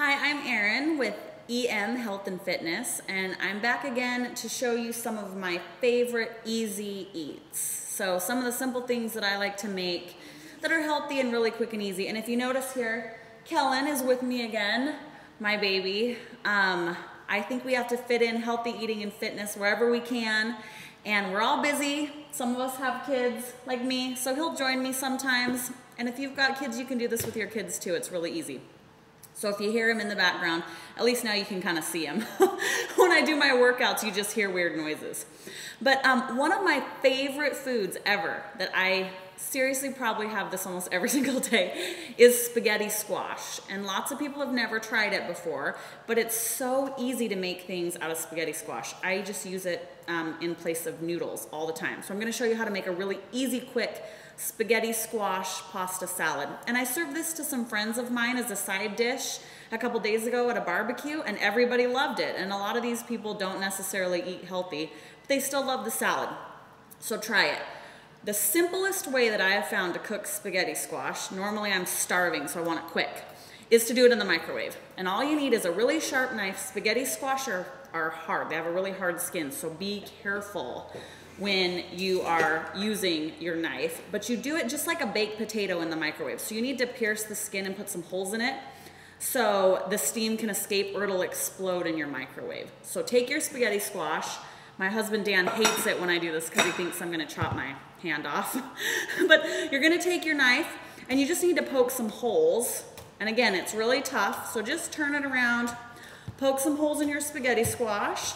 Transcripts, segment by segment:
Hi, I'm Erin with EM Health and Fitness, and I'm back again to show you some of my favorite easy eats. So some of the simple things that I like to make that are healthy and really quick and easy. And if you notice here, Kellen is with me again, my baby. I think we have to fit in healthy eating and fitness wherever we can. And we're all busy. Some of us have kids like me, so he'll join me sometimes. And if you've got kids, you can do this with your kids too. It's really easy. So if you hear him in the background, at least now you can kind of see him. When I do my workouts, you just hear weird noises. But one of my favorite foods ever that I seriously probably have this almost every single day is spaghetti squash. And lots of people have never tried it before, but it's so easy to make things out of spaghetti squash. I just use it in place of noodles all the time. So I'm gonna show you how to make a really easy, quick spaghetti squash pasta salad. And I served this to some friends of mine as a side dish a couple days ago at a barbecue, and everybody loved it. And a lot of these people don't necessarily eat healthy, but they still love the salad. So try it. The simplest way that I have found to cook spaghetti squash, normally I'm starving so I want it quick, is to do it in the microwave. And all you need is a really sharp knife. Spaghetti squash are hard. They have a really hard skin, so be careful when you are using your knife. But you do it just like a baked potato in the microwave. So you need to pierce the skin and put some holes in it so the steam can escape or it'll explode in your microwave. So take your spaghetti squash. My husband Dan hates it when I do this because he thinks I'm gonna chop my hand off. But you're gonna take your knife and you just need to poke some holes. And again, it's really tough, so just turn it around, poke some holes in your spaghetti squash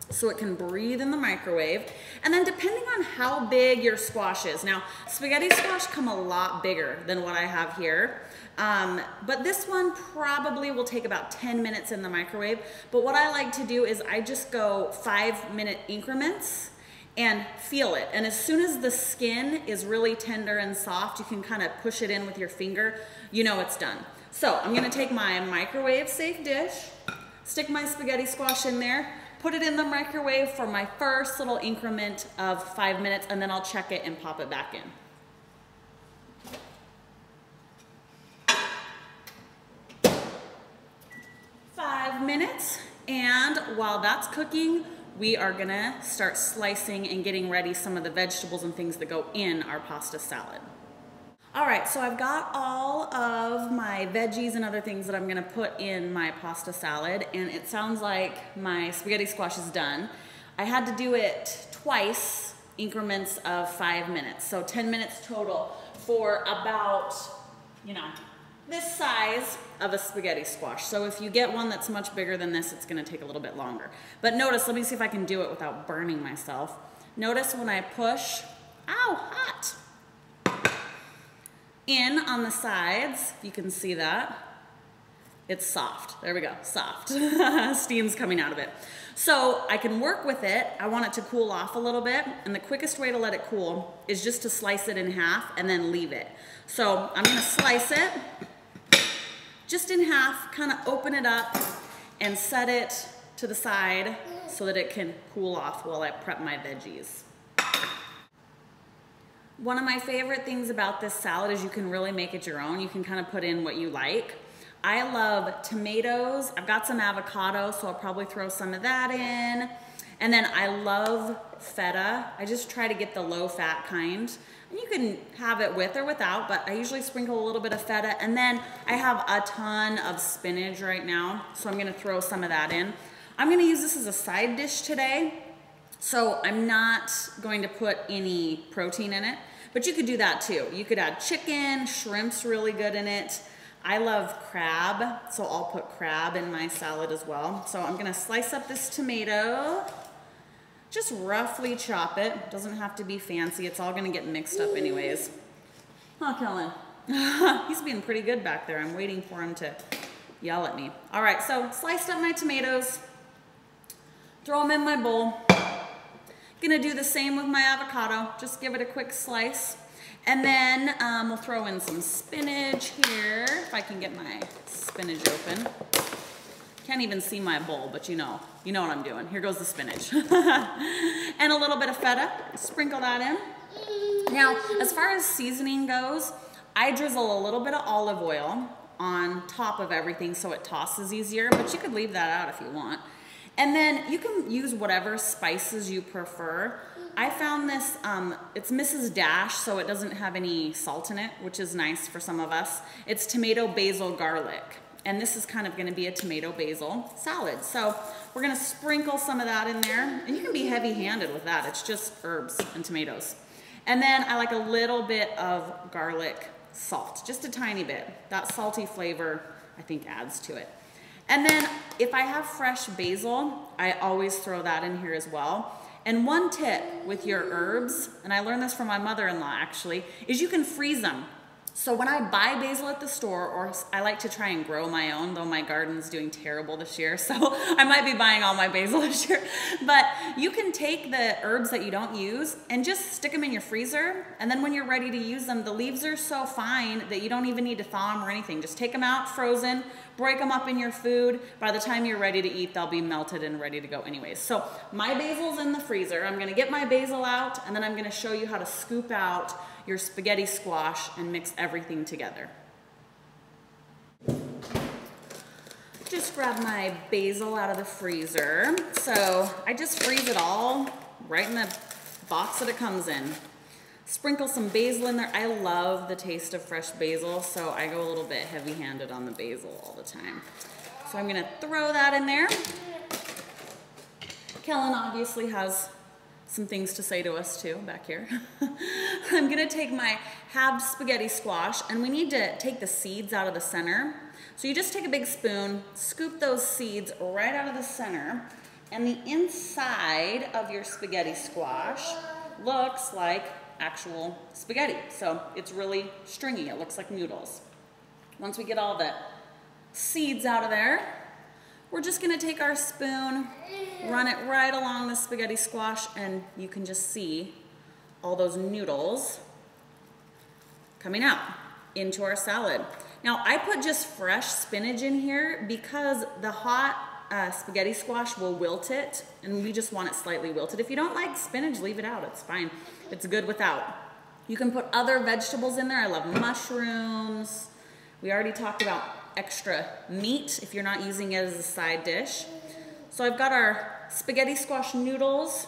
so it can breathe in the microwave. And then depending on how big your squash is, now spaghetti squash come a lot bigger than what I have here, but this one probably will take about 10 minutes in the microwave. But what I like to do is I just go 5-minute increments and feel it. And as soon as the skin is really tender and soft, you can kind of push it in with your finger, you know it's done. So I'm gonna take my microwave safe dish, stick my spaghetti squash in there, put it in the microwave for my first little increment of 5 minutes, and then I'll check it and pop it back in. Five minutes, and while that's cooking, we are gonna start slicing and getting ready some of the vegetables and things that go in our pasta salad. All right, so I've got all of my veggies and other things that I'm gonna put in my pasta salad, and it sounds like my spaghetti squash is done. I had to do it twice, increments of 5 minutes, so 10 minutes total for about, you know, this size of a spaghetti squash. So if you get one that's much bigger than this, it's gonna take a little bit longer. But notice, let me see if I can do it without burning myself. Notice when I push, ow, hot, in on the sides, you can see that. It's soft. There we go, soft. Steam's coming out of it. So I can work with it. I want it to cool off a little bit, and the quickest way to let it cool is just to slice it in half and then leave it. So I'm gonna slice it just in half, kind of open it up and set it to the side so that it can cool off while I prep my veggies. One of my favorite things about this salad is you can really make it your own. You can kind of put in what you like. I love tomatoes. I've got some avocado, so I'll probably throw some of that in. And then I love feta. I just try to get the low-fat kind. And you can have it with or without, but I usually sprinkle a little bit of feta. And then I have a ton of spinach right now, so I'm gonna throw some of that in. I'm gonna use this as a side dish today. So I'm not going to put any protein in it, but you could do that too. You could add chicken, shrimp's really good in it. I love crab, so I'll put crab in my salad as well. So I'm gonna slice up this tomato, just roughly chop it. Doesn't have to be fancy, it's all gonna get mixed up anyways. Huh, Kellen? He's being pretty good back there. I'm waiting for him to yell at me. All right, so sliced up my tomatoes, throw them in my bowl. Gonna do the same with my avocado, just give it a quick slice. And then we'll throw in some spinach here, if I can get my spinach open. Can't even see my bowl, but you know what I'm doing. Here goes the spinach. And a little bit of feta, sprinkle that in. Now, as far as seasoning goes, I drizzle a little bit of olive oil on top of everything so it tosses easier, but you could leave that out if you want. And then you can use whatever spices you prefer. I found this, it's Mrs. Dash, so it doesn't have any salt in it, which is nice for some of us. It's tomato, basil, garlic. And this is kind of gonna be a tomato basil salad. So we're gonna sprinkle some of that in there. And you can be heavy-handed with that. It's just herbs and tomatoes. And then I like a little bit of garlic salt, just a tiny bit. That salty flavor, I think, adds to it. And then if I have fresh basil, I always throw that in here as well. And one tip with your herbs, and I learned this from my mother-in-law actually, is you can freeze them. So when I buy basil at the store, or I like to try and grow my own, though my garden's doing terrible this year, so I might be buying all my basil this year. But you can take the herbs that you don't use and just stick them in your freezer. And then when you're ready to use them, the leaves are so fine that you don't even need to thaw them or anything. Just take them out frozen, break them up in your food. By the time you're ready to eat, they'll be melted and ready to go anyways. So my basil's in the freezer. I'm gonna get my basil out, and then I'm gonna show you how to scoop out your spaghetti squash and mix everything together. Just grab my basil out of the freezer. So I just freeze it all right in the box that it comes in. Sprinkle some basil in there. I love the taste of fresh basil, so I go a little bit heavy-handed on the basil all the time. So I'm gonna throw that in there. Kellen obviously has some things to say to us too back here. I'm gonna take my halved spaghetti squash, and we need to take the seeds out of the center. So you just take a big spoon, scoop those seeds right out of the center, and the inside of your spaghetti squash looks like actual spaghetti. So it's really stringy, it looks like noodles. Once we get all the seeds out of there, we're just gonna take our spoon, run it right along the spaghetti squash, and you can just see all those noodles coming out into our salad. Now I put just fresh spinach in here because the hot spaghetti squash will wilt it, and we just want it slightly wilted. If you don't like spinach, leave it out, it's fine. It's good without. You can put other vegetables in there. I love mushrooms. We already talked about extra meat if you're not using it as a side dish. So I've got our spaghetti squash noodles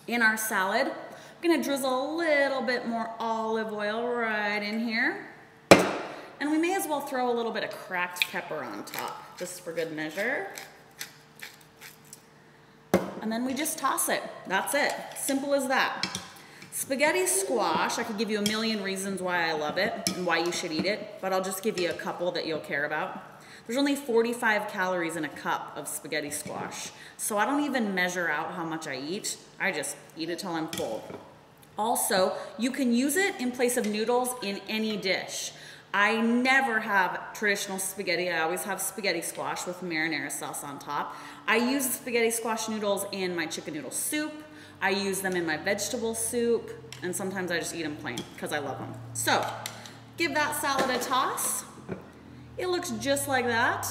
in our salad. I'm gonna drizzle a little bit more olive oil right in here. And we may as well throw a little bit of cracked pepper on top, just for good measure. And then we just toss it. That's it, simple as that. Spaghetti squash, I could give you a million reasons why I love it and why you should eat it, but I'll just give you a couple that you'll care about. There's only 45 calories in a cup of spaghetti squash, so I don't even measure out how much I eat. I just eat it till I'm full. Also, you can use it in place of noodles in any dish. I never have traditional spaghetti. I always have spaghetti squash with marinara sauce on top. I use spaghetti squash noodles in my chicken noodle soup. I use them in my vegetable soup, and sometimes I just eat them plain because I love them. So, give that salad a toss. It looks just like that.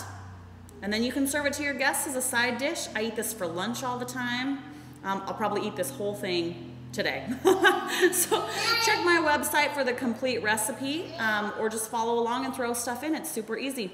And then you can serve it to your guests as a side dish. I eat this for lunch all the time. I'll probably eat this whole thing today. So check my website for the complete recipe, or just follow along and throw stuff in. It's super easy.